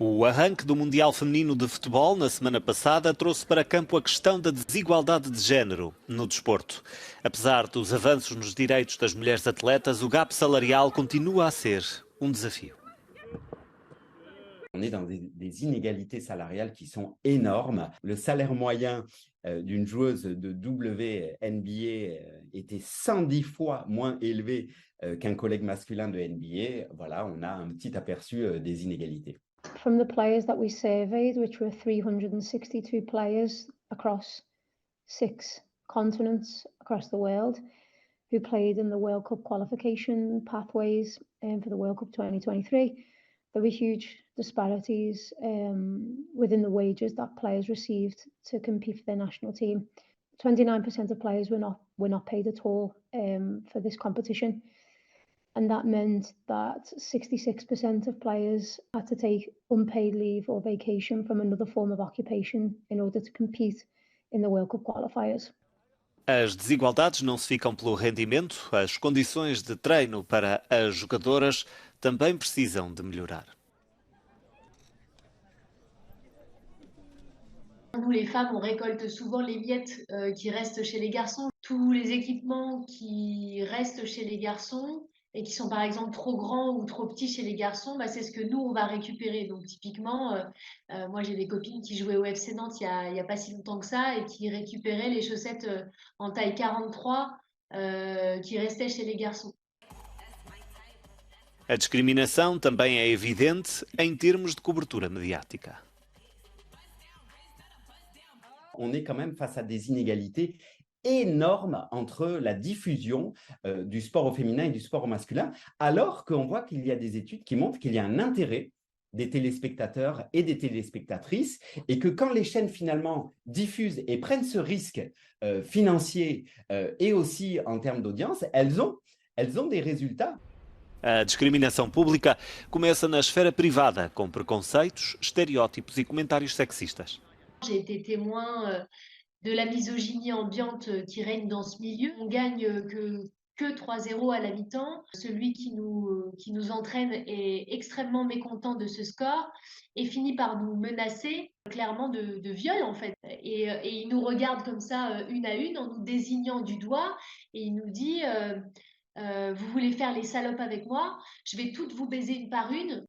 O arranque do Mundial Feminino de Futebol na semana passada trouxe para campo a questão da desigualdade de género no desporto. Apesar dos avanços nos direitos das mulheres atletas, o gap salarial continua a ser um desafio. On est dans des inégalités salariales qui sont énormes. Le salaire moyen d'une joueuse de WNBA était 110 fois moins élevé qu'un collègue masculin de NBA. Voilà, on a un petit aperçu des inégalités. From the players that we surveyed, which were 362 players across 6 continents across the world, who played in the World Cup qualification pathways for the World Cup 2023, there were huge disparities within the wages that players received to compete for their national team. 29% of players were not paid at all for this competition. And that meant that 66% of players had to take unpaid leave or vacation from another form of occupation in order to compete in the World Cup qualifiers. As desigualdades não se ficam pelo rendimento, as condições de treino para as jogadoras também precisam de melhorar. Nous, les femmes, on récolte souvent les miettes qui restent chez les garçons. Tous les équipements qui restent chez les garçons et qui sont par exemple trop grands ou trop petits chez les garçons, bah, c'est ce que nous, on va récupérer. Donc typiquement, moi j'ai des copines qui jouaient au FC Nantes il y a pas si longtemps que ça et qui récupéraient les chaussettes en taille 43 qui restaient chez les garçons. A discriminação também é evidente em termos de cobertura mediática. On est quand même face à des inégalités énormes entre la diffusion du sport au féminin et du sport au masculin, alors qu'on voit qu'il y a des études qui montrent qu'il y a un intérêt des téléspectateurs et des téléspectatrices, et que quand les chaînes finalement diffusent et prennent ce risque financier et aussi en termes d'audience, elles ont des résultats. A discriminação pública começa na esfera privada, com preconceitos, estereótipos e comentários sexistas. J'ai été témoin de la misogynie ambiante qui règne dans ce milieu. On gagne que 3-0 à la mi-temps. Celui qui nous entraîne est extrêmement mécontent de ce score et finit par nous menacer clairement de viol en fait. Et il nous regarde comme ça une à une en nous désignant du doigt et il nous dit vous voulez faire les salopes avec moi, je vais toutes vous baiser une par une.